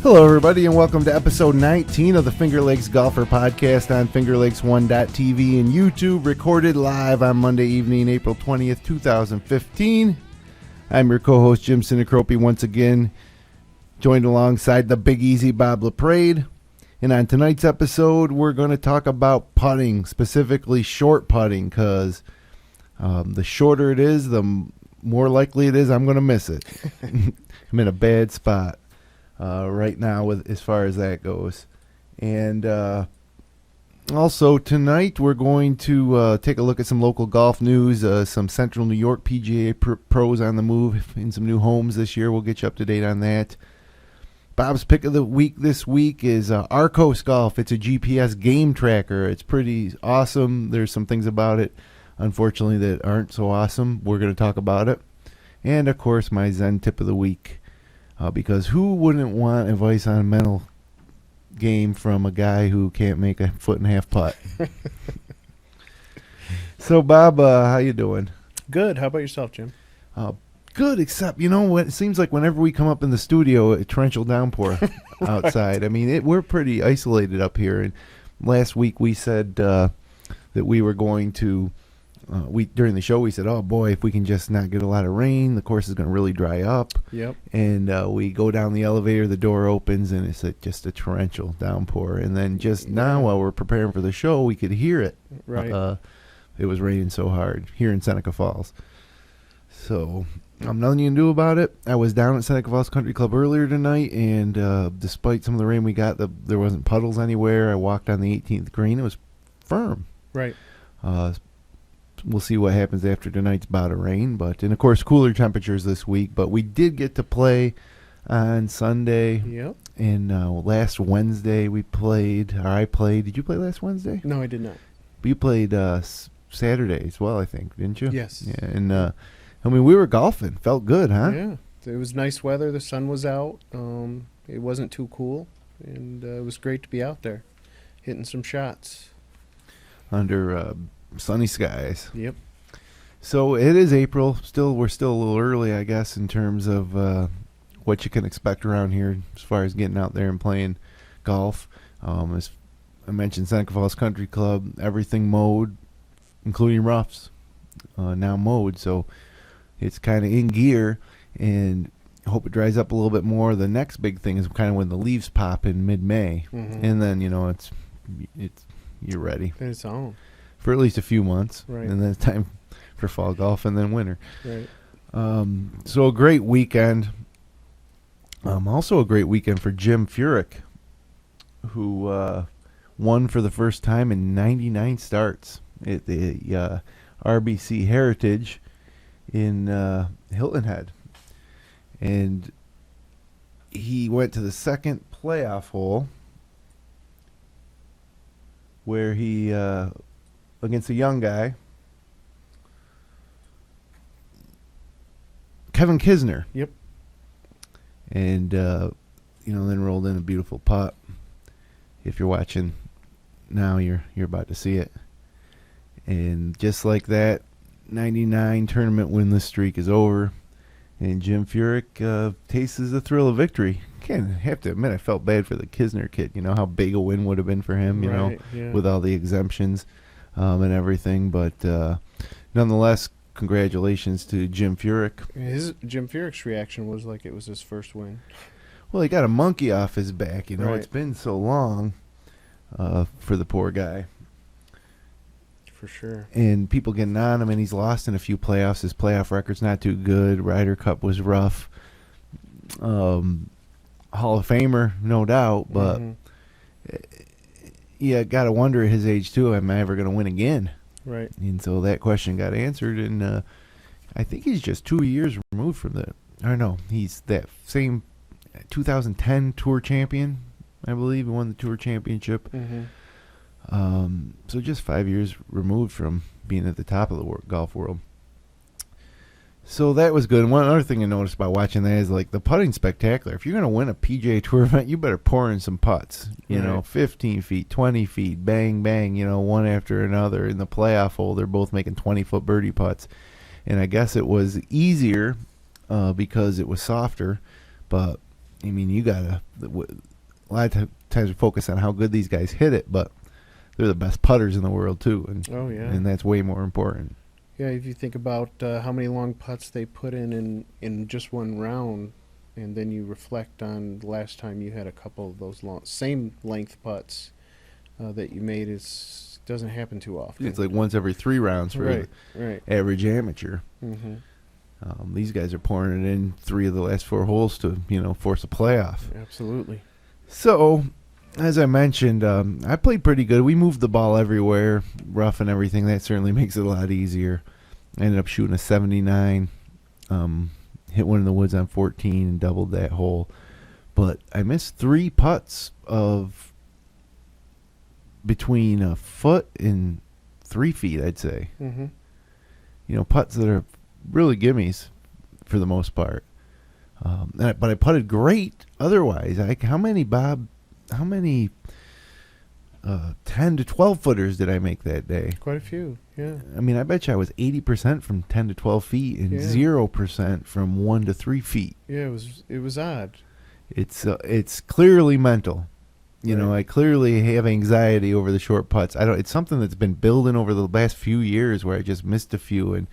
Hello, everybody, and welcome to episode 19 of the Finger Lakes Golfer podcast on FingerLakes1.tv and YouTube, recorded live on Monday evening, April 20th, 2015. I'm your co-host, Jim Sinacropi, once again, joined alongside the Big Easy Bob LaPrade. And on tonight's episode, we're going to talk about putting, specifically short putting, because the shorter it is, the more likely it is I'm going to miss it. I'm in a bad spot right now with as far as that goes. And also tonight we're going to take a look at some local golf news, some Central New York PGA pros on the move in some new homes this year. We'll get you up to date on that. Bob's pick of the week this week is Arccos Golf. It's a GPS game tracker. It's pretty awesome. There's some things about it, unfortunately, that aren't so awesome. We're going to talk about it. And, of course, my Zen tip of the week. Because who wouldn't want advice on a mental game from a guy who can't make a foot and a half putt? So, Bob, how you doing? Good. How about yourself, Jim? Good, except, you know what? It seems like whenever we come up in the studio, a torrential downpour outside. I mean, we're pretty isolated up here. And last week we said that we were going to, during the show we said, oh boy, if we can just not get a lot of rain, the course is going to really dry up. Yep. And we go down the elevator, the door opens, and it's just a torrential downpour. And then just now, while we're preparing for the show, we could hear it. Right. It was raining so hard here in Seneca Falls. So nothing you can do about it. I was down at Seneca Falls Country Club earlier tonight, and despite some of the rain we got, there wasn't puddles anywhere. I walked on the 18th green. It was firm. Right. We'll see what happens after tonight's bout of rain. And, of course, cooler temperatures this week. But we did get to play on Sunday. Yep. And last Wednesday I played. Did you play last Wednesday? No, I did not. But you played Saturday as well, I think, didn't you? Yes. Yeah, and, I mean, we were golfing. Felt good, huh? Yeah. It was nice weather. The sun was out. It wasn't too cool. And it was great to be out there hitting some shots. Under sunny skies. Yep. So it is April. We're still a little early, I guess, in terms of what you can expect around here as far as getting out there and playing golf. As I mentioned, Seneca Falls Country Club, everything mowed, including roughs, now mowed. So it's kind of in gear, and I hope it dries up a little bit more. The next big thing is kind of when the leaves pop in mid-May, and then it's you're ready. And it's on. For at least a few months, right. And then it's time for fall golf and then winter. Right. So a great weekend. Also a great weekend for Jim Furyk, who won for the first time in 99 starts at the RBC Heritage in Hilton Head. And he went to the second playoff hole where he... against a young guy, Kevin Kisner. Yep. And, then rolled in a beautiful putt. If you're watching now, you're about to see it. And just like that, 99 tournament winless streak is over. And Jim Furyk tastes the thrill of victory. Can't have to admit, I felt bad for the Kisner kid. You know how big a win would have been for him, with all the exemptions. And everything, but nonetheless, congratulations to Jim Furyk. Jim Furyk's reaction was like it was his first win. Well, he got a monkey off his back, Right. It's been so long for the poor guy. For sure. And people getting on him, and he's lost in a few playoffs. His playoff record's not too good. Ryder Cup was rough. Hall of Famer, no doubt, but... Yeah, got to wonder at his age, too, am I ever going to win again? Right. And so that question got answered, and I think he's just 2 years removed from the... I don't know. He's that same 2010 Tour champion, I believe. He won the Tour championship. So just 5 years removed from being at the top of the golf world. So that was good. And one other thing I noticed by watching that is, like, the putting spectacular. If you're going to win a PGA Tour event, you better pour in some putts. You know, 15 feet, 20 feet, bang, bang, one after another. In the playoff hole, they're both making 20-foot birdie putts. And I guess it was easier because it was softer. But I mean, you gotta. A lot of times we focus on how good these guys hit it, but they're the best putters in the world too, and that's way more important. Yeah, if you think about how many long putts they put in just one round, and then you reflect on the last time you had a couple of those same length putts that you made, doesn't happen too often. It's like once every 3 rounds for the average amateur. Mm-hmm. These guys are pouring it in 3 of the last 4 holes to force a playoff. Absolutely. So, as I mentioned, I played pretty good. We moved the ball everywhere, rough and everything. That certainly makes it a lot easier. I ended up shooting a 79, hit one in the woods on 14 and doubled that hole. But I missed 3 putts of between a foot and 3 feet, I'd say. Mm-hmm. Putts that are really gimmies for the most part. But I putted great otherwise. How many 10 to 12 footers did I make that day? Quite a few, yeah. I mean, I bet you I was 80% from 10 to 12 feet and 0% from 1 to 3 feet. Yeah, it was odd. It's clearly mental. I clearly have anxiety over the short putts. It's something that's been building over the last few years where I just missed a few, and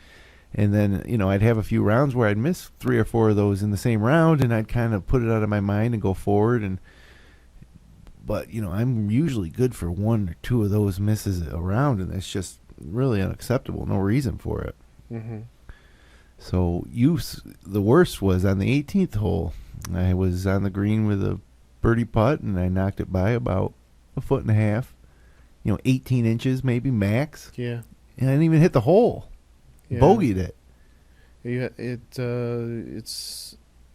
then I'd have a few rounds where I'd miss 3 or 4 of those in the same round, and I'd kind of put it out of my mind and go forward. But I'm usually good for 1 or 2 of those misses a round, and that's just really unacceptable. No reason for it. Mm-hmm. So the worst was on the 18th hole. I was on the green with a birdie putt, and I knocked it by about 1.5 feet, 18 inches maybe max. Yeah. And I didn't even hit the hole. Yeah. Bogeyed it. Yeah, it's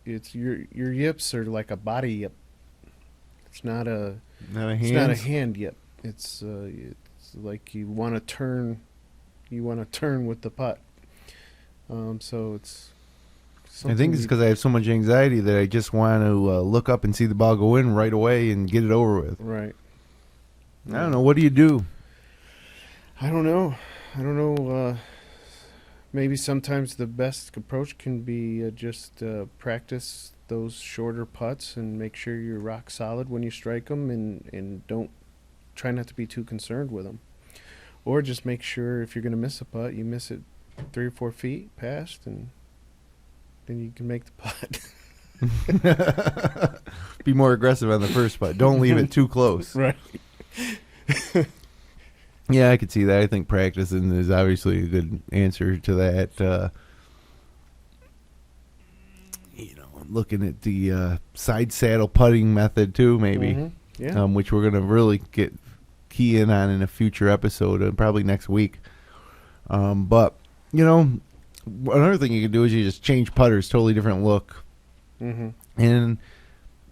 your yips are like a body yip. It's not a hand yip. It's like you want to turn with the putt. So it's. I think it's because I have so much anxiety that I just want to look up and see the ball go in right away and get it over with. Right. I don't know. What do you do? I don't know. Maybe sometimes the best approach can be just practice those shorter putts and make sure you're rock solid when you strike them, and don't try not to be too concerned with them. Or just make sure if you're going to miss a putt, you miss it 3 or 4 feet past, and then you can make the putt. Be more aggressive on the first putt. Don't leave it too close. Right. Yeah, I could see that. I think practicing is obviously a good answer to that. Looking at the side saddle putting method too, maybe. Mm-hmm. Yeah. Which we're going to really key in on in a future episode, probably next week. But, another thing you can do is you just change putters, totally different look. Mm-hmm. And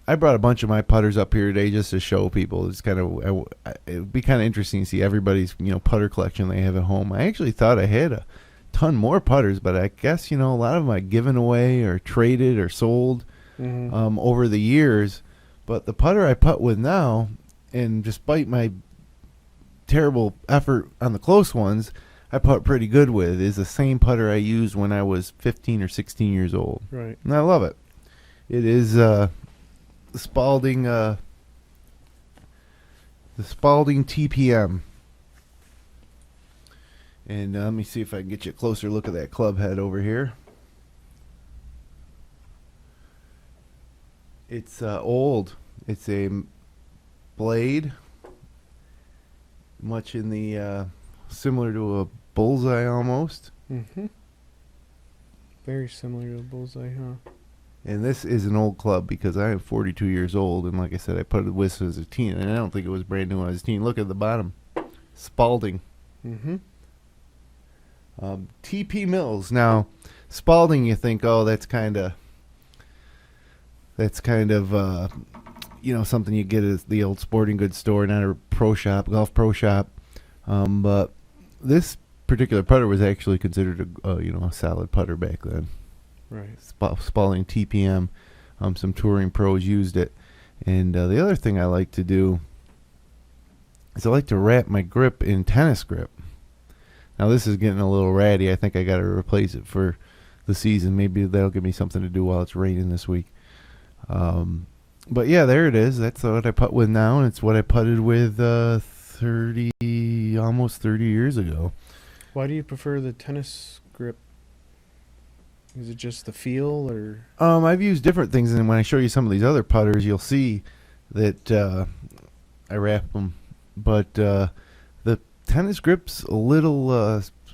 I brought a bunch of my putters up here today just to show people. It's kind of it would be kind of interesting to see everybody's putter collection they have at home. I actually thought I had a ton more putters, but I guess a lot of them I given away or traded or sold over the years. But the putter I putt with now, and despite my terrible effort on the close ones, I putt pretty good with, is the same putter I used when I was 15 or 16 years old. Right. And I love it. It is the Spalding T.P.M. And let me see if I can get you a closer look at that club head over here. It's old. It's a blade, much in the similar to a bullseye almost. Mm-hmm. Very similar to a bullseye, huh? And this is an old club because I am 42 years old, and like I said, I put it with as a teen, and I don't think it was brand new when I was a teen. Look at the bottom, Spalding. Mm-hmm. T.P. Mills. Now, Spalding, you think, oh, that's kind of something you get at the old sporting goods store, not a pro shop, golf pro shop. But this particular putter was actually considered a solid putter back then. Right. Spalding T.P.M. Some touring pros used it. And the other thing I like to do is I like to wrap my grip in tennis grip. Now, this is getting a little ratty. I think I got to replace it for the season. Maybe that'll give me something to do while it's raining this week. But yeah, there it is. That's what I putt with now, and it's what I putted with almost 30 years ago. Why do you prefer the tennis grip? Is it just the feel, or? I've used different things, and when I show you some of these other putters, you'll see that I wrap them. But the tennis grip's a little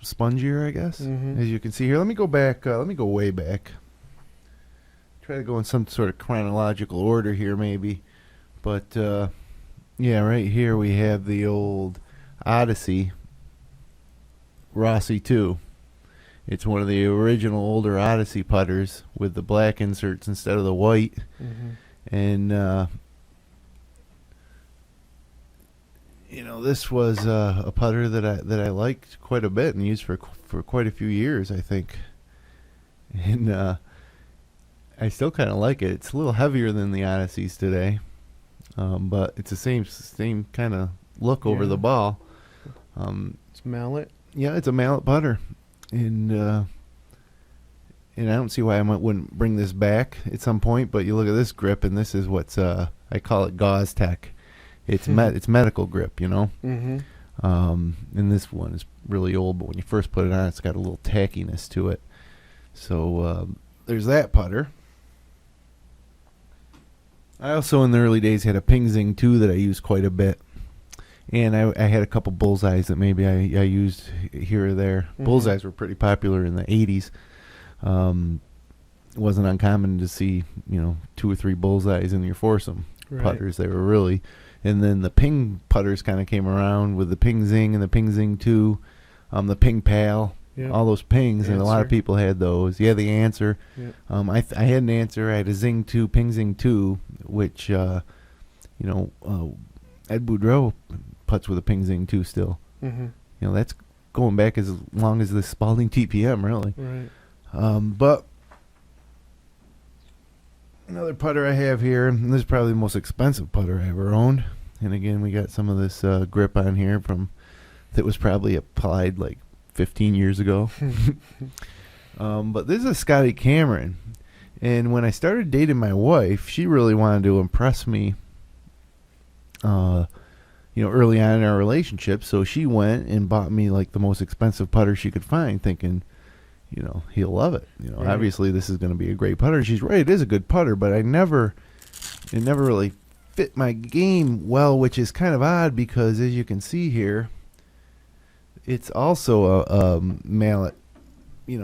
spongier, I guess, as you can see here. Let me go back. Let me go way back. Try to go in some sort of chronological order here, maybe. But yeah, right here we have the old Odyssey Rossi 2. It's one of the original older Odyssey putters with the black inserts instead of the white. And you know, this was a putter that I liked quite a bit and used for quite a few years, I think. And I still kind of like it. It's a little heavier than the Odysseys today, but it's the same kind of look over the ball. It's mallet. Yeah, it's a mallet putter, and I don't see why wouldn't bring this back at some point. But you look at this grip, and this is what's I call it gauze tech. It's it's medical grip, you know. And this one is really old, but when you first put it on, it's got a little tackiness to it. So there's that putter. I also, in the early days, had a Ping Zing 2 that I used quite a bit. And I had a couple bullseyes that maybe I used here or there. Bullseyes were pretty popular in the 80s. It wasn't uncommon to see, 2 or 3 bullseyes in your foursome putters. They were really... And then the Ping putters kind of came around with the Ping Zing and the Ping Zing 2, the Ping Pal. Yep. All those pings, and a lot of people had those. Yeah, the Answer. Yep. I had an Answer. I had a Zing 2, Ping Zing 2, which, Ed Boudreaux putts with a Ping Zing 2 still. That's going back as long as the Spalding T.P.M, really. Right. But another putter I have here, and this is probably the most expensive putter I ever owned. And again, we got some of this grip on here that was probably applied like 15 years ago. But this is a Scotty Cameron, and when I started dating my wife, she really wanted to impress me early on in our relationship, so she went and bought me like the most expensive putter she could find, thinking he'll love it. Obviously this is going to be a great putter. She's right, it is a good putter, but it never really fit my game well, which is kind of odd because, as you can see here, it's also a mallet,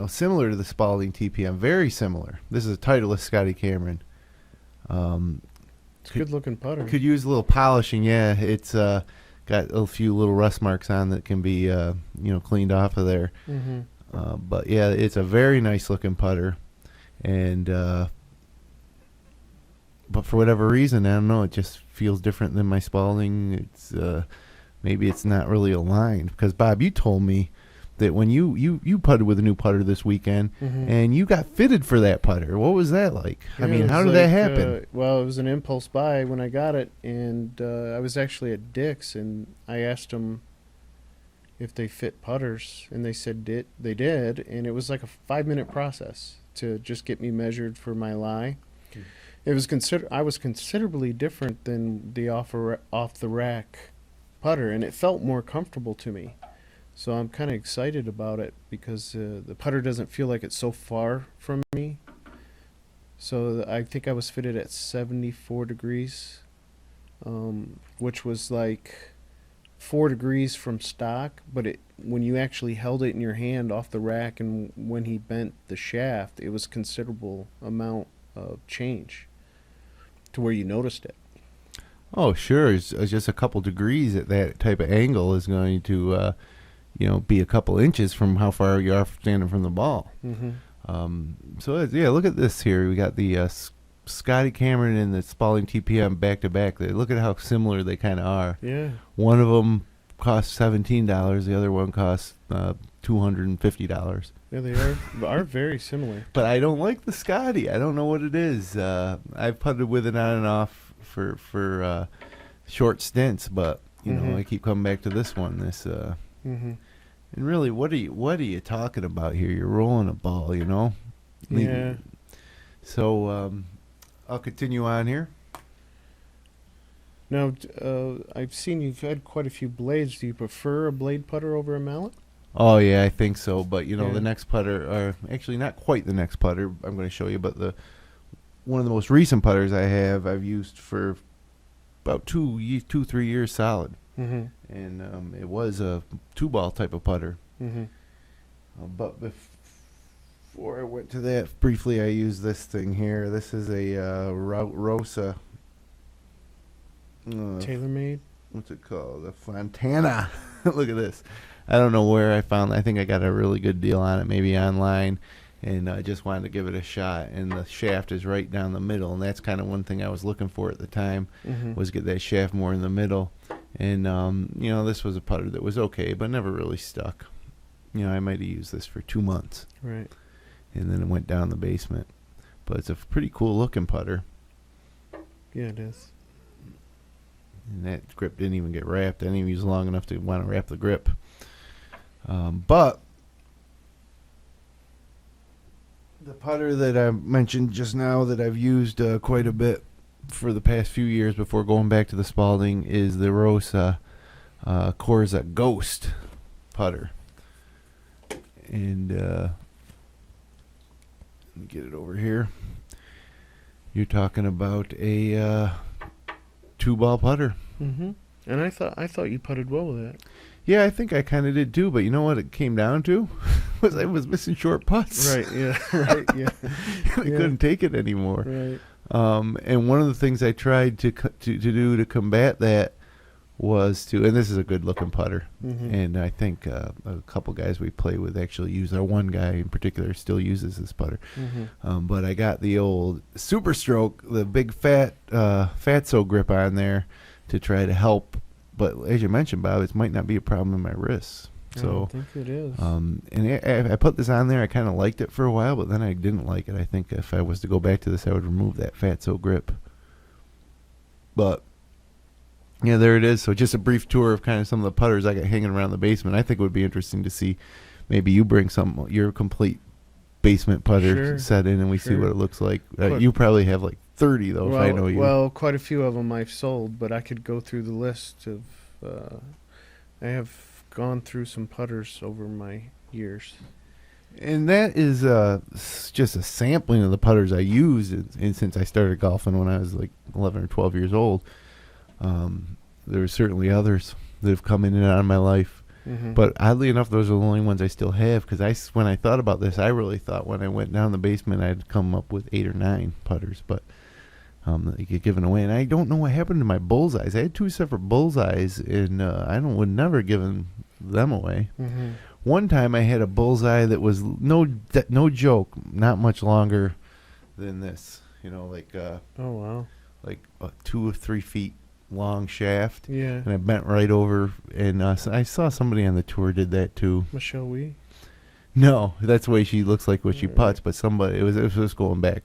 similar to the Spalding T.P.M. Very similar. This is a Titleist Scotty Cameron. It's a good-looking putter. Could use a little polishing, yeah. It's got a few little rust marks on that can be, cleaned off of there. But, yeah, it's a very nice-looking putter. And but for whatever reason, I don't know, it just feels different than my Spalding. It's... maybe it's not really aligned, because Bob, you told me that when you putted with a new putter this weekend, and you got fitted for that putter. What was that like? Yeah, I mean, how did that happen? Well, it was an impulse buy when I got it, and I was actually at Dick's, and I asked them if they fit putters, and they said they did, and it was like a 5-minute process to just get me measured for my lie. It was I was considerably different than the off the rack putter, and it felt more comfortable to me, so I'm kind of excited about it because the putter doesn't feel like it's so far from me. So I think I was fitted at 74 degrees, which was like 4 degrees from stock, but when you actually held it in your hand off the rack and when he bent the shaft, it was considerable amount of change to where you noticed it. Oh, sure. It's just a couple degrees at that type of angle is going to, be a couple inches from how far you are standing from the ball. So, yeah, look at this here. We got the Scotty Cameron and the Spalding T.P.M. back-to-back. Look at how similar they kind of are. Yeah. One of them costs $17. The other one costs $250. Yeah, they are very similar. But I don't like the Scotty. I don't know what it is. I've putted with it on and off for short stints, but I keep coming back to this one. And really, what are you talking about here? You're rolling a ball, Yeah. So I'll continue on here. Now, I've seen you've had quite a few blades. Do you prefer a blade putter over a mallet? Oh yeah, I think so. But Yeah. the next putter, or actually not quite the next putter I'm going to show you, but one of the most recent putters I've used for about 3 years solid, Mm-hmm. and it was a 2-ball type of putter. Mm-hmm. But before I went to that, briefly I used this thing here. This is a Rosa. TaylorMade? What's it called? A Fontana. Look at this. I don't know where I found. I think I got a really good deal on it, maybe online, and I just wanted to give it a shot. And the shaft is right down the middle, and that's kind of one thing I was looking for at the time, Mm-hmm. was get that shaft more in the middle. And this was a putter that was okay, but never really stuck. I might have used this for 2 months, Right. and then it went down the basement. But it's a pretty cool looking putter. Yeah, it is. And that grip didn't even get wrapped. I didn't even use long enough to want to wrap the grip. But the putter that I mentioned just now that I've used quite a bit for the past few years before going back to the Spalding is the Rosa Corza Ghost putter. And let me get it over here. You're talking about a 2-ball putter. Mm-hmm. And I thought you putted well with that. Yeah, I think I kind of did too, but you know what it came down to? was I was missing short putts. Right, yeah, right, yeah. I couldn't take it anymore. Right. And one of the things I tried to do to combat that was to, and this is a good looking putter, Mm-hmm. and I think a couple guys we play with actually use, our one guy in particular still uses this putter. Mm-hmm. But I got the old Super Stroke, the big fatso grip on there to try to help. But as you mentioned, Bob, it might not be a problem in my wrists. I So, don't think it is. and I put this on there. I kind of liked it for a while, but then I didn't like it. I think if I was to go back to this, I would remove that fatso grip. But yeah, there it is. So just a brief tour of kind of some of the putters I got hanging around the basement. I think it would be interesting to see. Maybe you bring your complete basement putter Sure. set in, and we see Sure. what it looks like. Quite- You probably have like 30 though, if I know you. Well, quite a few of them I've sold, but I could go through the list of. I have gone through some putters over my years. And that is just a sampling of the putters I used and since I started golfing when I was like 11 or 12 years old. There are certainly others that have come in and out of my life. Mm-hmm. But oddly enough, those are the only ones I still have, because when I thought about this, I really thought when I went down the basement I'd come up with 8 or 9 putters, but they get given away. And I don't know what happened to my bullseyes. I had 2 separate bullseyes, and would never given them away. Mm-hmm. One time I had a bullseye that was no joke, not much longer than this. Oh wow. Like a 2 or 3 feet long shaft. Yeah. And I bent right over, and so I saw somebody on the tour did that too. Michelle Wee. No, that's the way she looks like when she Right. putts. But somebody, it was going back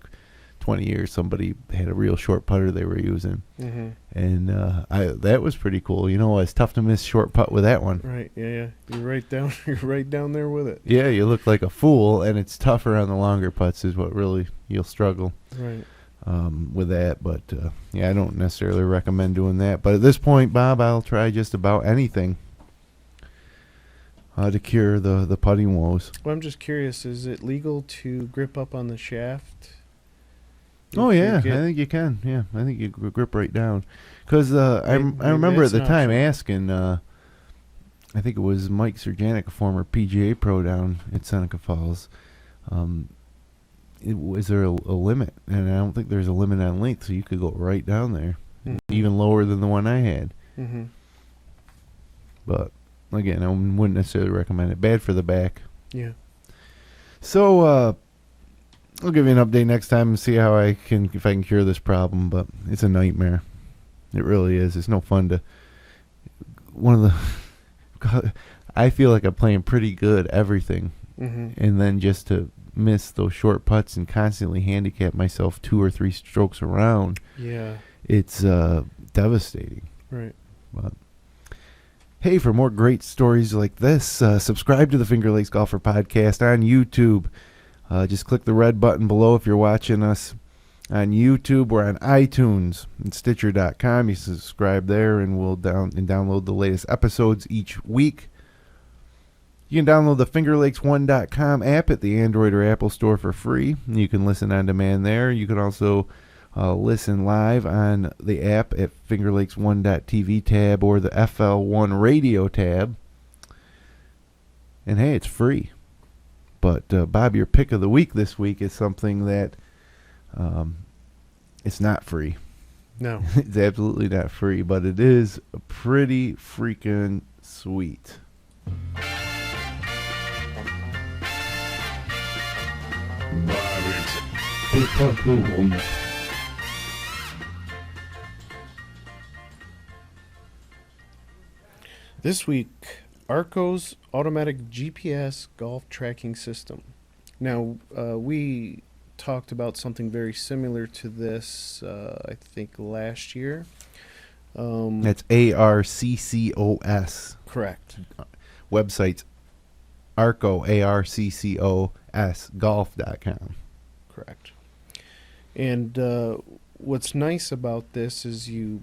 20 years. Somebody had a real short putter they were using, Mm-hmm. and that was pretty cool. It's tough to miss short putt with that one. Right. Yeah. You're right down. You're right down there with it. Yeah, you look like a fool, and it's tougher on the longer putts is what really you'll struggle Right. with that. But I don't necessarily recommend doing that. But at this point, Bob, I'll try just about anything to cure the putting woes. Well, I'm just curious. Is it legal to grip up on the shaft? Oh If you yeah, I get- think you can. Yeah, I think you grip right down. Because I Maybe remember at that's the an time option. asking, I think it was Mike Surjanic, a former PGA pro down at Seneca Falls. Was there a limit? And I don't think there's a limit on length, so you could go right down there, Mhm. even lower than the one I had. Mm-hmm. But again, I wouldn't necessarily recommend it. Bad for the back. Yeah. So I'll give you an update next time and see how if I can cure this problem. But it's a nightmare. It really is. It's no fun to. I feel like I'm playing pretty good everything, Mm-hmm. and then just to miss those short putts and constantly handicap myself 2 or 3 strokes around, Yeah. it's devastating. Right. But hey, for more great stories like this, subscribe to the Finger Lakes Golfer Podcast on YouTube. Just click the red button below if you're watching us. On YouTube, we're on iTunes and Stitcher.com. You subscribe there, and we'll download the latest episodes each week. You can download the FingerLakes1.com app at the Android or Apple Store for free. You can listen on demand there. You can also listen live on the app at FingerLakes1.tv tab or the FL1 radio tab. And hey, it's free. But Bob, your pick of the week this week is something that it's not free. No. It's absolutely not free, but it is pretty freaking sweet. This week, Arccos automatic GPS golf tracking system. Now, we talked about something very similar to this, I think, last year. That's ARCCOS. Correct. Website's Arccos, ARCCOS, golf.com. Correct. And what's nice about this is you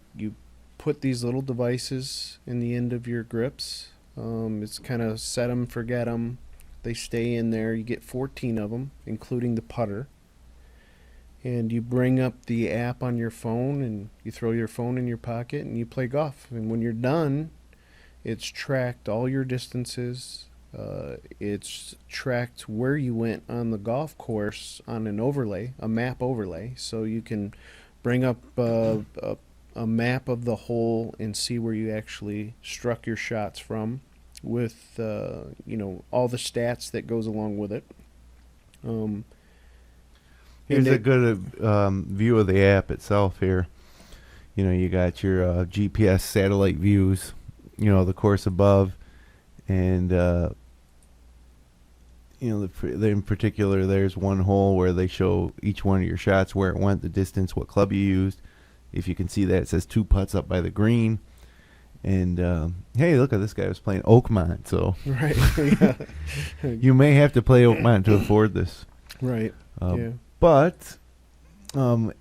put these little devices in the end of your grips. It's kind of set them, forget them. They stay in there. You get 14 of them, including the putter. And you bring up the app on your phone, and you throw your phone in your pocket, and you play golf. And when you're done, it's tracked all your distances. It's tracked where you went on the golf course on an overlay, a map overlay. So you can bring up a map of the hole and see where you actually struck your shots from, with all the stats that goes along with it. Here's a good view of the app itself here. You got your GPS satellite views, the course above, and in particular, there's one hole where they show each one of your shots, where it went, the distance, what club you used. If you can see that, it says 2 putts up by the green. And, hey, look at this guy was playing Oakmont, so Right. Yeah. you may have to play Oakmont to afford this. Right. Yeah. But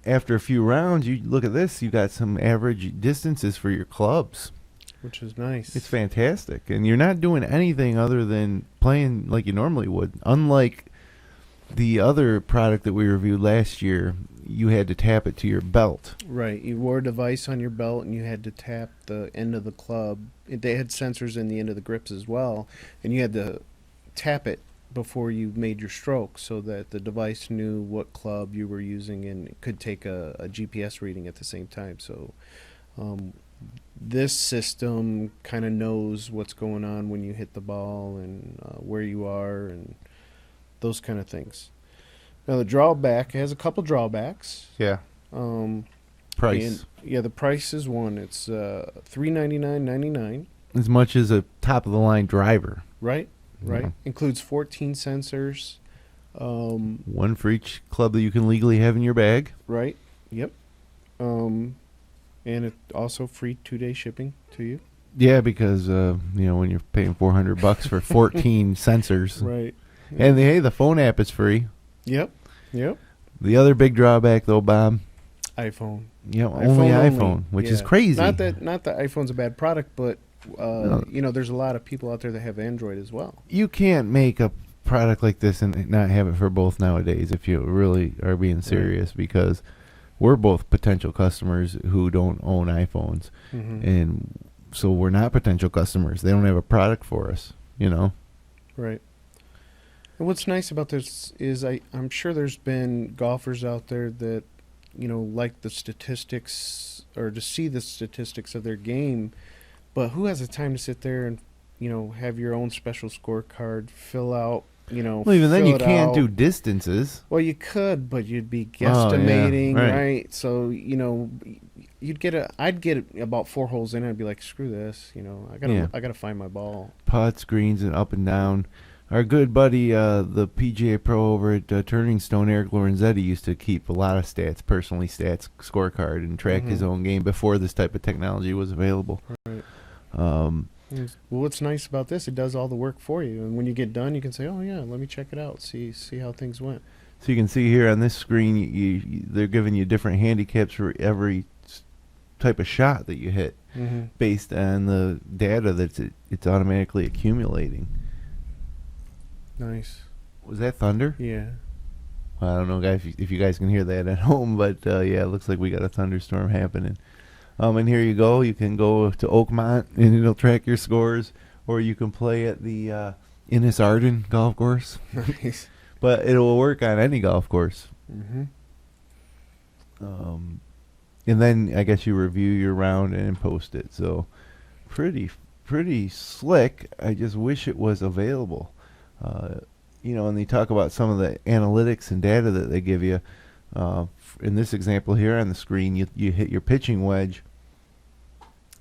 after a few rounds, you look at this, you got some average distances for your clubs. Which is nice. It's fantastic. And you're not doing anything other than playing like you normally would. Unlike the other product that we reviewed last year, you had to tap it to your belt. Right. You wore a device on your belt, and you had to tap the end of the club. They had sensors in the end of the grips as well, and you had to tap it before you made your stroke so that the device knew what club you were using and could take a GPS reading at the same time. So this system kind of knows what's going on when you hit the ball and where you are and those kind of things. Now, the drawback, it has a couple drawbacks. Yeah. Price. The price is one. It's $399.99. As much as a top-of-the-line driver. Right. Yeah. Includes 14 sensors. One for each club that you can legally have in your bag. Right. Yep. And it also free 2-day shipping to you. Yeah, because when you're paying $400 for 14 sensors. Right. And the phone app is free. Yep. The other big drawback, though, Bob. iPhone. Only iPhone, which is crazy. Not that iPhone's a bad product, but there's a lot of people out there that have Android as well. You can't make a product like this and not have it for both nowadays if you really are being serious, right. Because we're both potential customers who don't own iPhones, and so we're not potential customers. They don't have a product for us, Right. And what's nice about this is I'm sure there's been golfers out there that, like the statistics or to see the statistics of their game, but who has the time to sit there and, have your own special scorecard, fill out, Well, even then you can't do distances. Well, you could, but you'd be guesstimating, right? So, I'd get about 4 holes in and I'd be like, screw this, I gotta find my ball. Putts, greens, and up and down. Our good buddy, the PGA pro over at Turning Stone, Eric Lorenzetti, used to keep a lot of personally stats scorecard, and track his own game before this type of technology was available. Right. Well, what's nice about this, it does all the work for you. And when you get done, you can say, oh, yeah, let me check it out, see how things went. So you can see here on this screen, they're giving you different handicaps for every type of shot that you hit, based on the data that it's automatically accumulating. Nice. Was that thunder? Yeah. Well, I don't know, guys, if you guys can hear that at home, but yeah, it looks like we got a thunderstorm happening. And here you go. You can go to Oakmont, and it'll track your scores, or you can play at the Innis Arden golf course. Nice. But it will work on any golf course. And then I guess you review your round and post it. So pretty slick. I just wish it was available. And they talk about some of the analytics and data that they give you. In this example here on the screen, you hit your pitching wedge.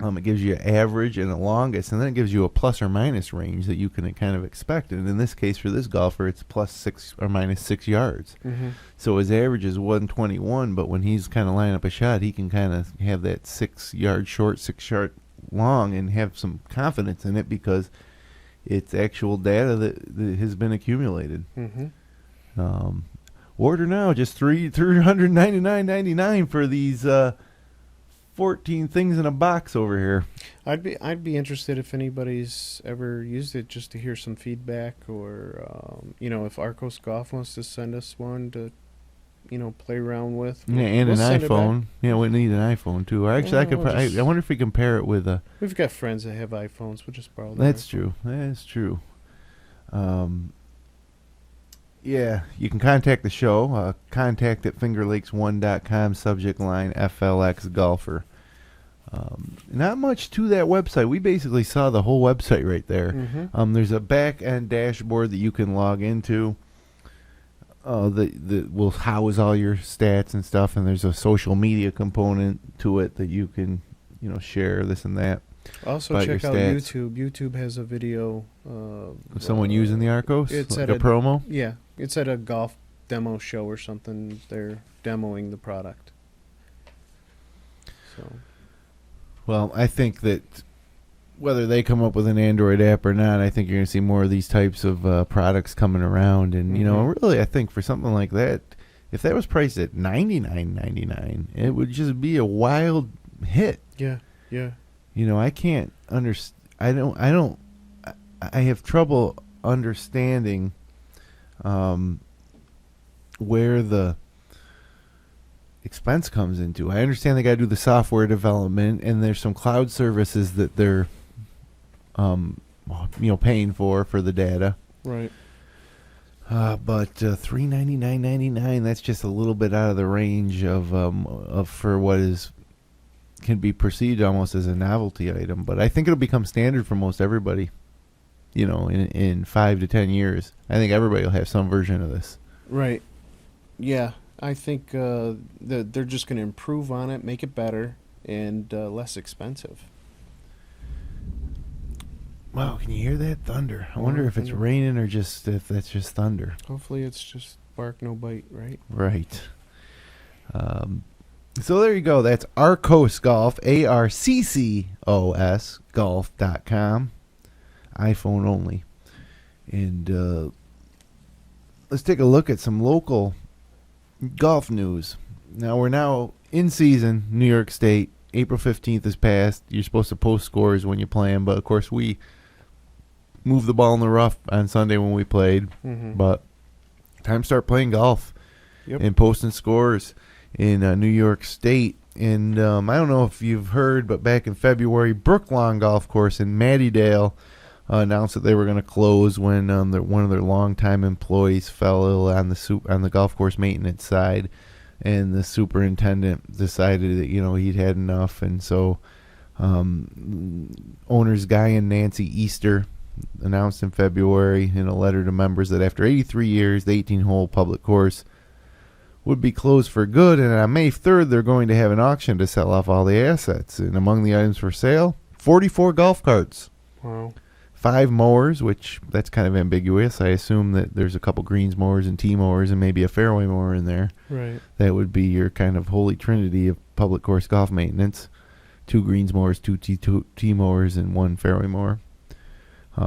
It gives you an average and a longest, and then it gives you a plus or minus range that you can kind of expect. And in this case, for this golfer, it's plus 6 or minus 6 yards. So his average is 121, but when he's kind of lining up a shot, he can kind of have that 6 yard short, 6 yard long, and have some confidence in it because it's actual data that has been accumulated. Order now, just $399.99 for these 14 things in a box over here. I'd be interested if anybody's ever used it, just to hear some feedback, or if Arccos Golf wants to send us one to play around with. Yeah, and an iPhone. Yeah, we need an iPhone too. Or actually, I wonder if we can pair it with a. We've got friends that have iPhones. We'll just borrow them. That's true. That's true. Yeah, you can contact the show. Contact at fingerlakes1.com, subject line FLX Golfer. Not much to that website. We basically saw the whole website right there. There's a back end dashboard that you can log into that will house all your stats and stuff, and there's a social media component to it that you can share this and that. Also, check out YouTube. YouTube has a video of someone using the Arccos? It's like at a promo? Yeah. It's at a golf demo show or something. They're demoing the product. So, well, I think that whether they come up with an Android app or not, I think you're going to see more of these types of products coming around. And, really, I think for something like that, if that was priced at $99.99, it would just be a wild hit. Yeah. I can't understand. I have trouble understanding where the expense comes into. I understand they got to do the software development, and there's some cloud services that they're paying for the data. Right. But $399.99, that's just a little bit out of the range of for what can be perceived almost as a novelty item. But I think it'll become standard for most everybody. In 5 to 10 years, I think everybody will have some version of this. Right. Yeah, I think they're just going to improve on it, make it better, and less expensive. Wow, can you hear that thunder? I wonder if it's raining or if that's just thunder. Hopefully it's just bark, no bite, right? Right. So there you go. That's Arccos Golf, ARCCOS golf.com. iPhone only. And let's take a look at some local golf news. Now, we're now in season, New York State. April 15th is passed. You're supposed to post scores when you play them, but of course we moved the ball in the rough on Sunday when we played. But time to start playing golf and posting scores in New York State. And I don't know if you've heard, but back in February, Brooklawn Golf Course in Mattydale announced that they were going to close when one of their longtime employees fell ill on the golf course maintenance side, and the superintendent decided that he'd had enough, and so owners Guy and Nancy Easter announced in February in a letter to members that after 83 years, the 18-hole public course would be closed for good, and on May 3rd, they're going to have an auction to sell off all the assets. And among the items for sale, 44 golf carts. Wow. 5 mowers, which that's kind of ambiguous. I assume that there's a couple greens mowers and tee mowers and maybe a fairway mower in there. Right. That would be your kind of holy trinity of public course golf maintenance. 2 greens mowers, 2 tee mowers, and 1 fairway mower.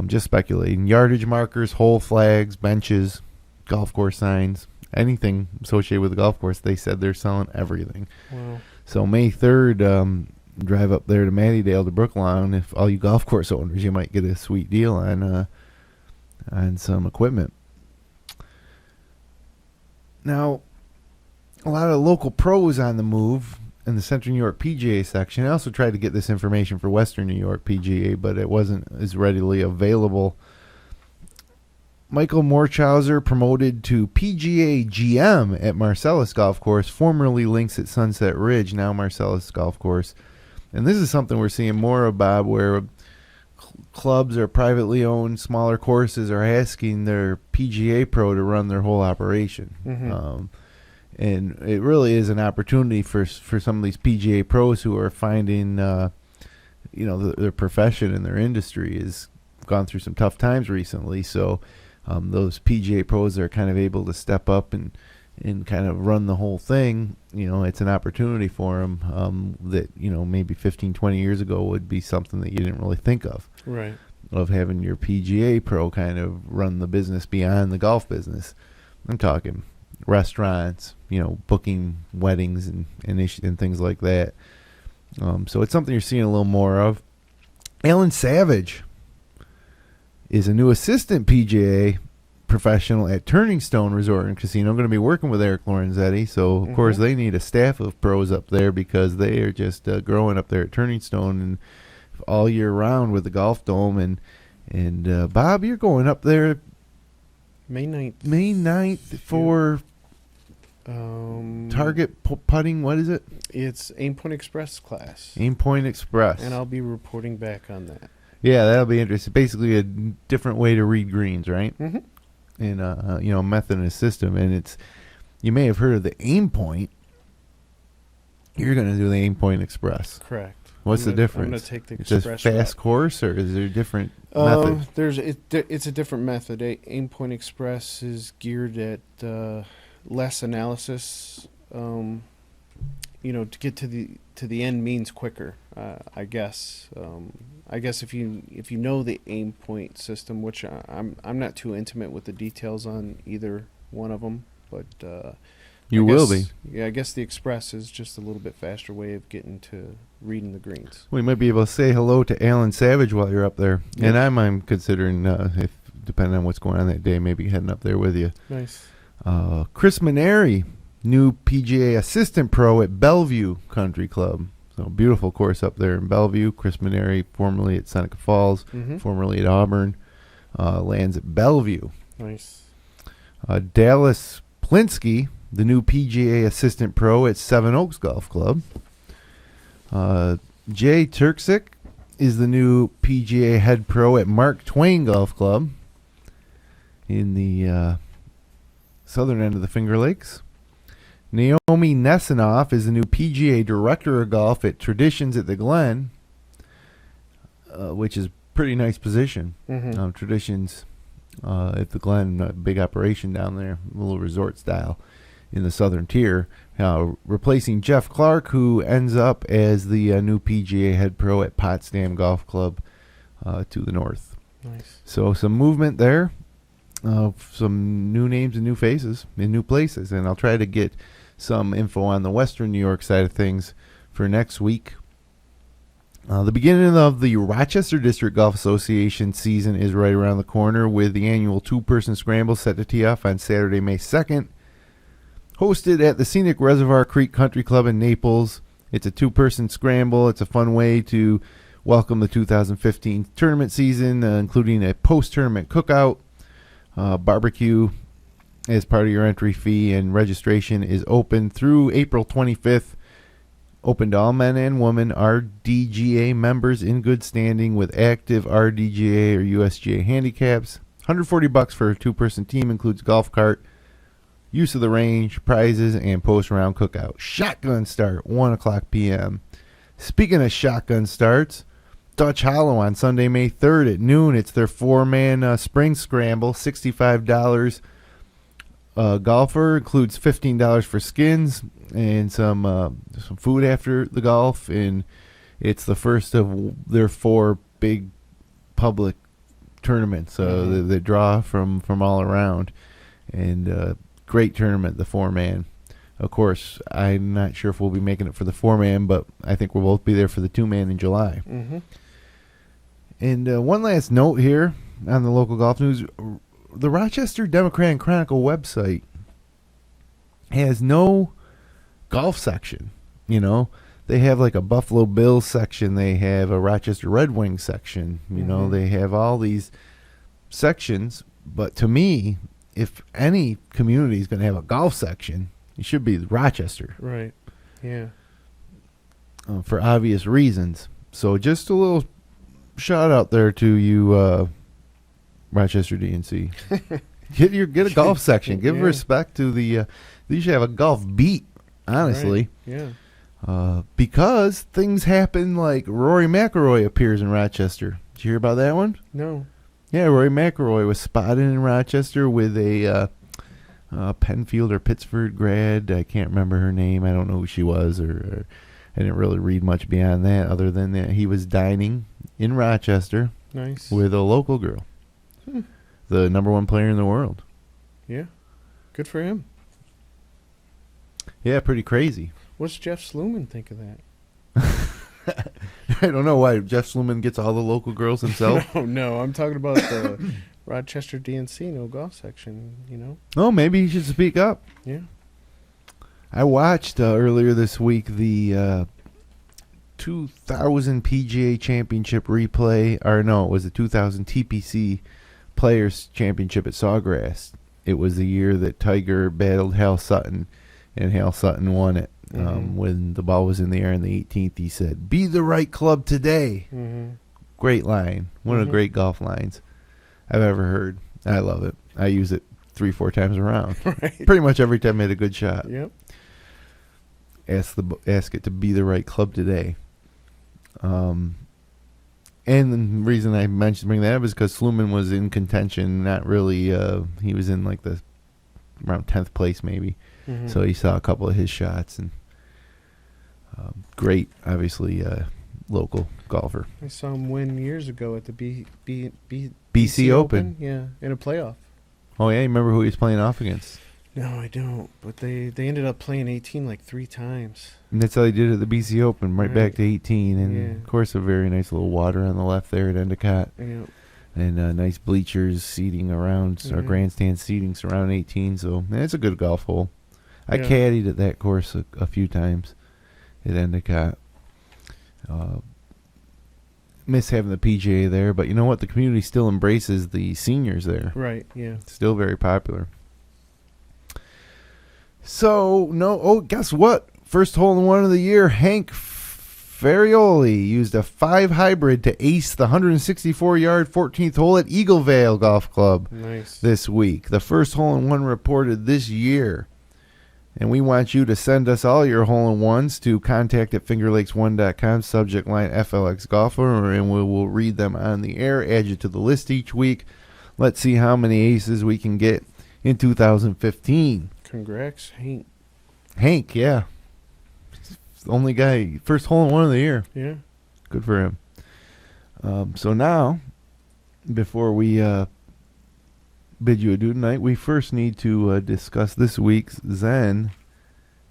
Just speculating. Yardage markers, hole flags, benches, golf course signs. anything associated with the golf course. They said they're selling everything. Wow. So May 3rd, drive up there to Mattydale to Brookline. If all you golf course owners, you might get a sweet deal on some equipment. Now, a lot of local pros on the move in the Central New York PGA section. I also tried to get this information for Western New York PGA, but it wasn't as readily available. Michael Morchauser promoted to PGA GM at Marcellus Golf Course, formerly Links at Sunset Ridge, now Marcellus Golf Course. And this is something we're seeing more about, where clubs or privately owned smaller courses are asking their PGA pro to run their whole operation. Mm-hmm. And it really is an opportunity for some of these PGA pros who are finding, their profession and their industry has gone through some tough times recently. So those PGA pros are kind of able to step up and kind of run the whole thing. It's an opportunity for them that, maybe 15, 20 years ago would be something that you didn't really think of. Right. Of having your PGA pro kind of run the business beyond the golf business. I'm talking restaurants, booking weddings and things like that. So it's something you're seeing a little more of. Alan Savage is a new assistant PGA professional at Turning Stone Resort and Casino. I'm going to be working with Eric Lorenzetti, so of course they need a staff of pros up there because they are just growing up there at Turning Stone and all year round with the golf dome. And Bob, you're going up there May 9th. May 9th for target putting. What is it? It's Aim Point Express class. Aim Point Express. And I'll be reporting back on that. Yeah, that'll be interesting. Basically a different way to read greens, right? Mm-hmm. And a method and a system. And you may have heard of the Aim Point. You're going to do the Aim Point Express. Correct. What's the difference? I'm going to take the It's Express a fast route. course, or is there a different method? It's a different method. Aim Point Express is geared at less analysis. To get to the end means quicker. I guess. I guess if you know the Aim Point system, which I'm not too intimate with the details on either one of them, but You will be. Yeah, I guess the Express is just a little bit faster way of getting to reading the greens. We might be able to say hello to Alan Savage while you're up there. Yeah. And I'm considering, if depending on what's going on that day, maybe heading up there with you. Nice. Chris Maneri, new PGA assistant pro at Bellevue Country Club. So beautiful course up there in Bellevue. Chris Maneri, formerly at Seneca Falls, formerly at Auburn, lands at Bellevue. Nice. Dallas Plinsky, the new PGA assistant pro at Seven Oaks Golf Club. Jay Turksic is the new PGA head pro at Mark Twain Golf Club in the southern end of the Finger Lakes. Naomi Nesanoff is the new PGA director of golf at Traditions at the Glen, which is a pretty nice position. Traditions at the Glen, a big operation down there, a little resort style in the southern tier, replacing Jeff Clark, who ends up as the new PGA head pro at Potsdam Golf Club to the north. Nice. So some movement there, some new names and new faces in new places, and I'll try to get some info on the Western New York side of things for next week. The beginning of the Rochester District Golf Association season is right around the corner, with the annual two-person scramble set to tee off on Saturday, May 2nd. Hosted at the Scenic Reservoir Creek Country Club in Naples. It's a two-person scramble. It's a fun way to welcome the 2015 tournament season, including a post-tournament cookout, barbecue as part of your entry fee, and registration is open through April 25th. Open to all men and women, RDGA members in good standing with active RDGA or USGA handicaps. $140 for a two-person team, includes golf cart, use of the range, prizes, and post-round cookout. Shotgun start, 1 o'clock p.m. Speaking of shotgun starts, Dutch Hollow on Sunday, May 3rd at noon. It's their four-man spring scramble, $65 golfer, includes $15 for skins and some food after the golf, and it's the first of their four big public tournaments that draw from all around, and great tournament, the 4-man. Of course, I'm not sure if we'll be making it for the 4-man, but I think we'll both be there for the 2-man in July. Mm-hmm. And one last note here on the local golf news. The Rochester Democrat and Chronicle website has no golf section. You know, they have like a Buffalo Bills section. They have a Rochester Red Wings section. You know, they have all these sections. But to me, if any community is going to have a golf section, it should be Rochester. Right. Yeah. For obvious reasons. So just a little shout out there to you, Rochester DNC. Get a golf section. Give respect to the. You should have a golf beat, honestly. Right. Yeah. Because things happen like Rory McIlroy appears in Rochester. Did you hear about that one? No. Yeah, Rory McIlroy was spotted in Rochester with a Penfield or Pittsburgh grad. I can't remember her name. I don't know who she was, or I didn't really read much beyond that. Other than that, he was dining in Rochester. Nice. With a local girl. The number 1 player in the world. Yeah. Good for him. Yeah, pretty crazy. What's Jeff Sluman think of that? I don't know why Jeff Sluman gets all the local girls himself. No, I'm talking about the Rochester DNC no golf section, you know? Oh, maybe he should speak up. Yeah. I watched earlier this week the 2000 PGA Championship replay. Or no, it was the 2000 TPC Players Championship at Sawgrass. It was the year that Tiger battled Hal Sutton, and Hal Sutton won it. When the ball was in the air in the 18th, he said, "Be the right club today." Great line. One of the great golf lines I've ever heard. I love it. I use it 3-4 times around. Right. Pretty much every time I hit a good shot. Yep. Ask it to be the right club today. And the reason I bring that up is because Sluman was in contention. Not really. He was in like the around 10th place maybe. So he saw a couple of his shots, and great, obviously, local golfer. I saw him win years ago at the BC Open. Yeah, in a playoff. Oh yeah, you remember who he was playing off against? No, I don't. But they ended up playing 18 like 3 times. And that's how they did it at the BC Open, right back to 18. And Yeah. of course, a very nice little water on the left there at Endicott. Yep. And nice bleachers seating around, or grandstand seating surrounding 18. So it's a good golf hole. I caddied at that course a few times at Endicott. Miss having the PGA there, but you know what? The community still embraces the seniors there. Right, yeah. Still very popular. So, guess what? First hole in one of the year, Hank Ferrioli used a 5 hybrid to ace the 164-yard 14th hole at Eagle Vale Golf Club this week. The first hole in one reported this year. And we want you to send us all your hole-in-ones to contact@fingerlakes1.com, subject line FLX Golfer, and we will read them on the air, add you to the list each week. Let's see how many aces we can get in 2015. Congrats, Hank. Hank, yeah. The only guy, first hole-in-one of the year. Yeah. Good for him. So now, before we bid you adieu tonight, we first need to discuss this week's Zen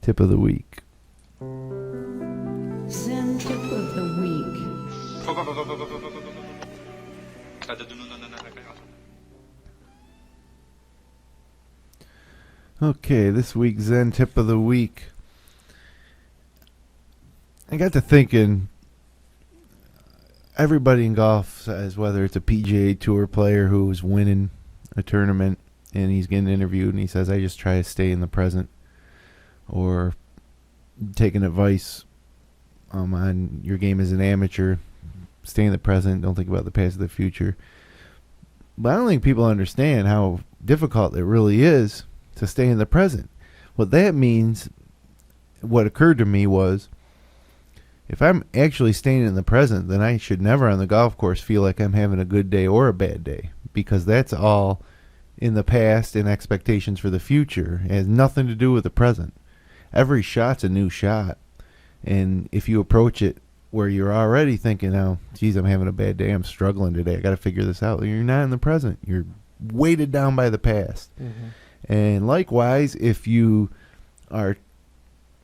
Tip of the Week. Zen Tip of the Week. Okay, this week's Zen Tip of the Week. I got to thinking, everybody in golf says, whether it's a PGA Tour player who's winning a tournament and he's getting interviewed and he says, I just try to stay in the present, or taking advice on your game as an amateur, stay in the present, don't think about the past or the future. But I don't think people understand how difficult it really is to stay in the present. What that means, what occurred to me was, if I'm actually staying in the present, then I should never on the golf course feel like I'm having a good day or a bad day, because that's all in the past and expectations for the future. It has nothing to do with the present. Every shot's a new shot. And if you approach it where you're already thinking, oh, geez, I'm having a bad day, I'm struggling today, I got to figure this out, you're not in the present. You're weighted down by the past. And likewise, if you are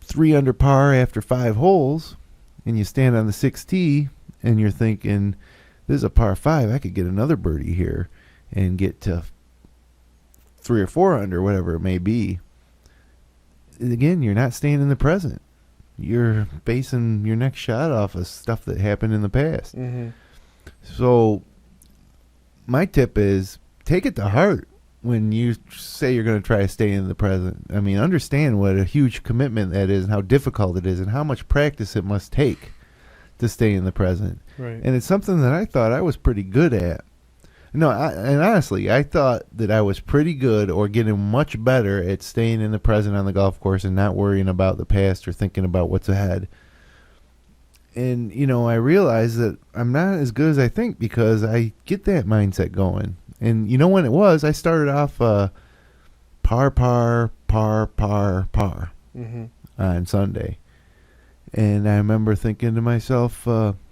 3 under par after 5 holes and you stand on the 6th tee and you're thinking, this is a par 5, I could get another birdie here and get to 3 or 4 under, whatever it may be. Again, you're not staying in the present. You're basing your next shot off of stuff that happened in the past. Mm-hmm. So my tip is take it to heart when you say you're going to try to stay in the present. I mean, understand what a huge commitment that is and how difficult it is and how much practice it must take to stay in the present. Right. And it's something that I thought I was pretty good at. No, and honestly, I thought that I was pretty good or getting much better at staying in the present on the golf course and not worrying about the past or thinking about what's ahead. And, I realized that I'm not as good as I think because I get that mindset going. And when it was, I started off par, par, par, par, par Mm-hmm. on Sunday. And I remember thinking to myself,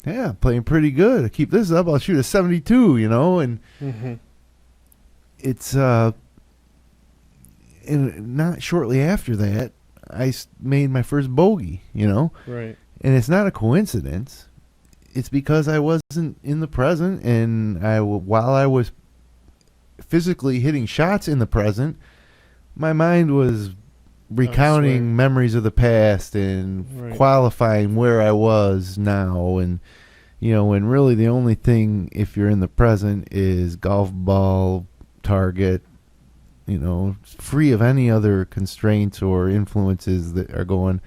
yeah, playing pretty good. I keep this up, I'll shoot a 72, and Mm-hmm. it's and not shortly after that, I made my first bogey, Right. And it's not a coincidence. It's because I wasn't in the present, and while I was physically hitting shots in the present, my mind was recounting memories of the past and Right. qualifying where I was now. And, and really the only thing, if you're in the present, is golf ball, target, free of any other constraints or influences that are going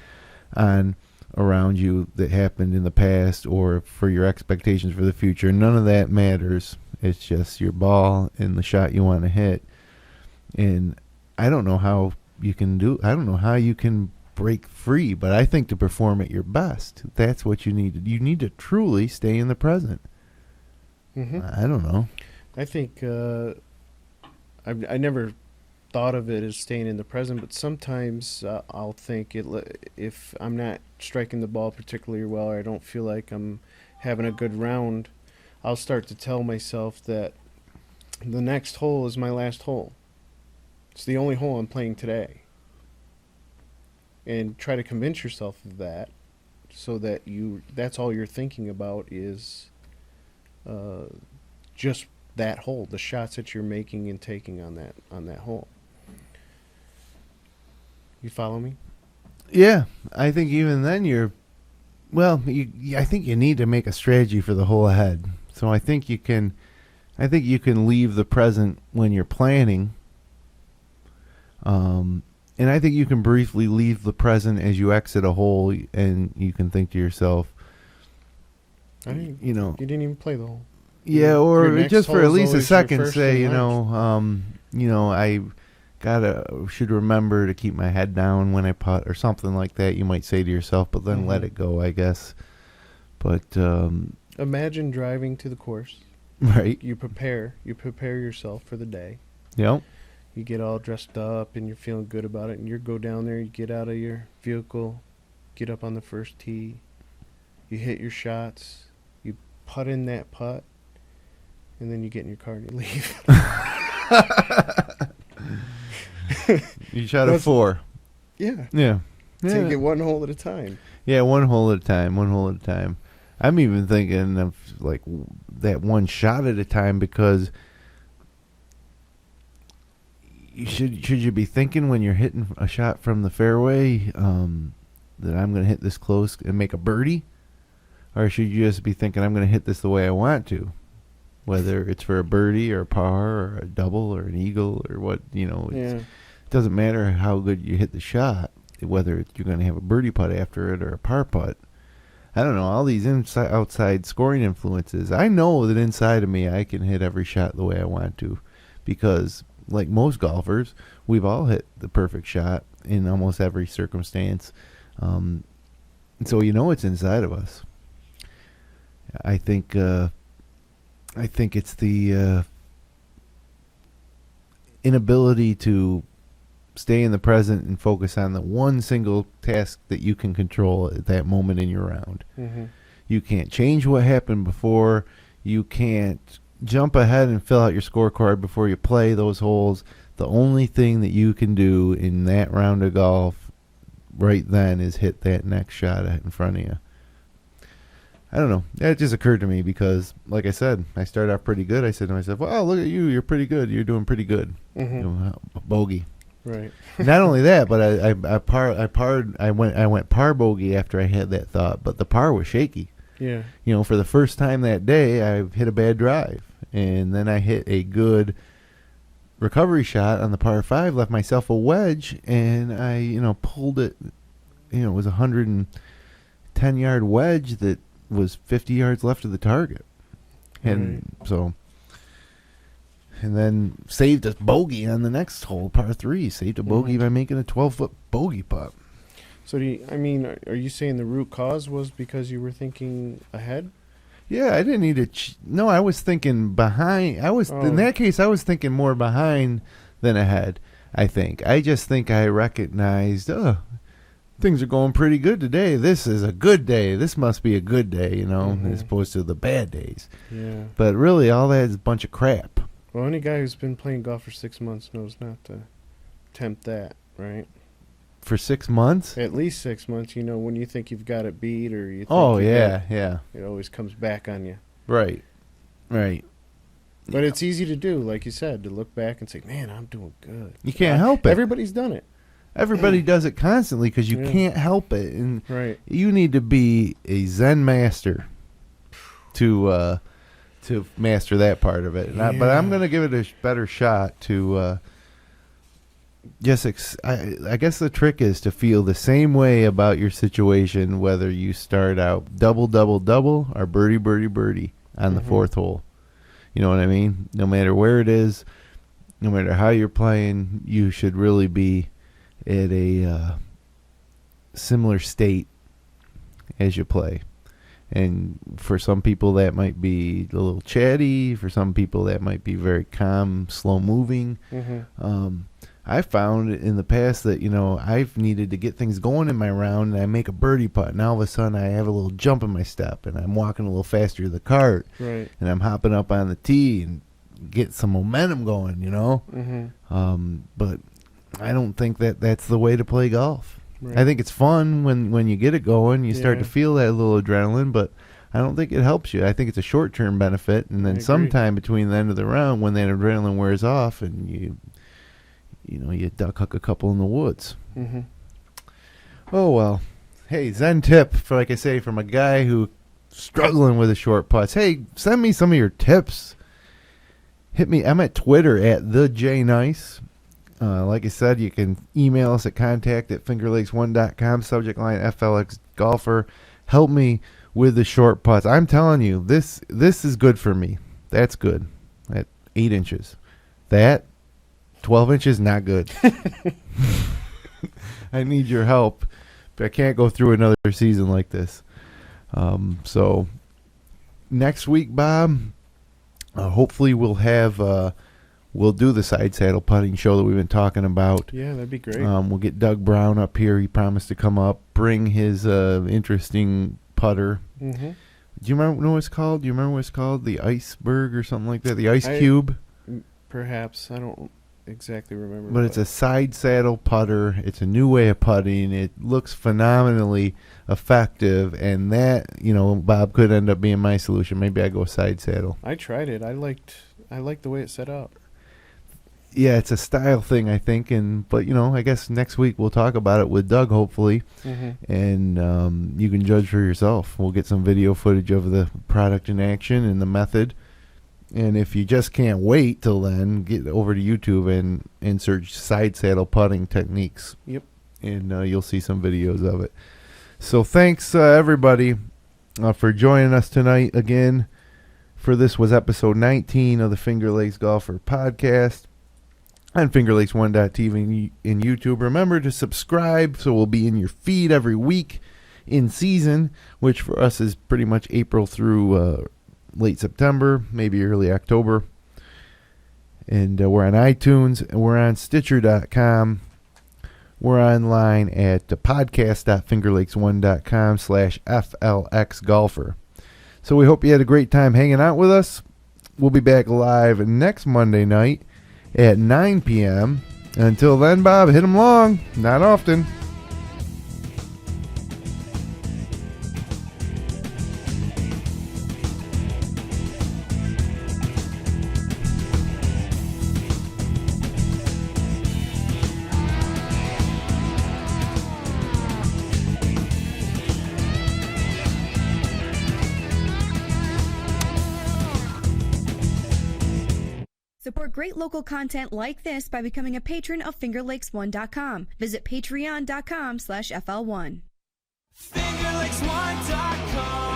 on around you that happened in the past or for your expectations for the future. None of that matters. It's just your ball and the shot you want to hit. And I don't know how you can break free, but I think to perform at your best, that's what you need. You need to truly stay in the present. Mm-hmm. I don't know. I think I never thought of it as staying in the present, but sometimes I'll think if I'm not striking the ball particularly well or I don't feel like I'm having a good round, I'll start to tell myself that the next hole is my last hole. It's the only hole I'm playing today. And try to convince yourself of that so that that's all you're thinking about is just that hole, the shots that you're making and taking on that hole. You follow me? Yeah, I think even then I think you need to make a strategy for the hole ahead. So I think you can leave the present when you're planning. And I think you can briefly leave the present as you exit a hole, and you can think to yourself, you didn't even play the hole. yeah, Your or next just for hole at is least a always your second, first say, and I should remember to keep my head down when I putt or something like that. You might say to yourself, but then let it go, I guess. But imagine driving to the course. right, You prepare yourself for the day. yep. You get all dressed up and you're feeling good about it, and you go down there, you get out of your vehicle, get up on the first tee, you hit your shots, you putt in that putt, and then you get in your car and you leave. You shot a 4. Yeah. Yeah. Take it one hole at a time. Yeah, one hole at a time. I'm even thinking of like that one shot at a time, because should you be thinking when you're hitting a shot from the fairway that I'm going to hit this close and make a birdie? Or should you just be thinking I'm going to hit this the way I want to? Whether it's for a birdie or a par or a double or an eagle or what, it doesn't matter how good you hit the shot, whether you're going to have a birdie putt after it or a par putt. I don't know, all these outside scoring influences. I know that inside of me I can hit every shot the way I want to, because like most golfers, we've all hit the perfect shot in almost every circumstance. And so it's inside of us. I think it's the inability to stay in the present and focus on the one single task that you can control at that moment in your round. Mm-hmm. You can't change what happened before. You can't jump ahead and fill out your scorecard before you play those holes. The only thing that you can do in that round of golf right then is hit that next shot in front of you. I don't know. That just occurred to me because, like I said, I started off pretty good. I said to myself, "Well, look at you. You're pretty good. You're doing pretty good." Mm-hmm. You know, bogey. Right. Not only that, but I went par bogey after I had that thought, but the par was shaky. Yeah. You know, for the first time that day, I hit a bad drive, and then I hit a good recovery shot on the par 5, left myself a wedge, and I, pulled it. It was a 110-yard wedge that was 50 yards left of the target. And so, and then saved a bogey on the next hole, par 3. Saved a bogey by making a 12-foot bogey putt. So, are you saying the root cause was because you were thinking ahead? Yeah, I didn't need to. No, I was thinking behind. In that case, I was thinking more behind than ahead, I think. I just think I recognized, things are going pretty good today. This is a good day. This must be a good day, as opposed to the bad days. Yeah. But really, all that is a bunch of crap. Well, any guy who's been playing golf for 6 months knows not to tempt that, right? For 6 months? At least 6 months, when you think you've got it beat or you think yeah. it always comes back on you. Right. But it's easy to do, like you said, to look back and say, man, I'm doing good. You can't help it. Everybody's done it. Everybody does it constantly because you can't help it. And you need to be a Zen master to master that part of it. But I'm going to give it a better shot to I guess the trick is to feel the same way about your situation, whether you start out double, double, double, or birdie, birdie, birdie on the fourth hole. You know what I mean? No matter where it is, no matter how you're playing, you should really be at a similar state as you play. And for some people that might be a little chatty. For some people that might be very calm, slow moving. I found in the past that, I've needed to get things going in my round, and I make a birdie putt, and all of a sudden I have a little jump in my step, and I'm walking a little faster to the cart, and I'm hopping up on the tee and get some momentum going, But I don't think that's the way to play golf. Right. I think it's fun when you get it going, you start to feel that little adrenaline, but I don't think it helps you. I think it's a short-term benefit, and then sometime between the end of the round when that adrenaline wears off and you duck hook a couple in the woods. Oh, well. Hey, Zen tip, like I say, from a guy who struggling with the short putts. Hey, send me some of your tips. Hit me. I'm at Twitter at TheJNice. Like I said, you can email us at contact@fingerlakes1.com, subject line FLX Golfer. Help me with the short putts. I'm telling you, this is good for me. That's good. At 8 inches. That 12 inches, not good. I need your help, but I can't go through another season like this. So next week, Bob, hopefully we'll do the side saddle putting show that we've been talking about. Yeah, that'd be great. We'll get Doug Brown up here. He promised to come up, bring his interesting putter. Do you know what it's called? Do you remember what it's called? The iceberg or something like that? The ice cube? Perhaps. I don't exactly remember. But it's a side saddle putter. It's a new way of putting. It looks phenomenally effective, and that, Bob, could end up being my solution. Maybe I go side saddle. I tried it. I liked the way it's set up. Yeah, it's a style thing, I think, but I guess next week we'll talk about it with Doug, hopefully, and you can judge for yourself. We'll get some video footage of the product in action and the method, and if you just can't wait till then, get over to YouTube and search side saddle putting techniques. Yep. And you'll see some videos of it. So thanks, everybody, for joining us tonight again. This was episode 19 of the Finger Lakes Golfer podcast on fingerlakes1.tv and YouTube. Remember to subscribe so we'll be in your feed every week in season, which for us is pretty much April through late September, maybe early October. And we're on iTunes, and we're on Stitcher.com. We're online at podcast.fingerlakes1.com/FLXGolfer. So we hope you had a great time hanging out with us. We'll be back live next Monday night at 9 p.m. Until then, Bob, hit 'em long. Not often. Support great local content like this by becoming a patron of FingerLakes1.com. Visit patreon.com/FL1. FingerLakes1.com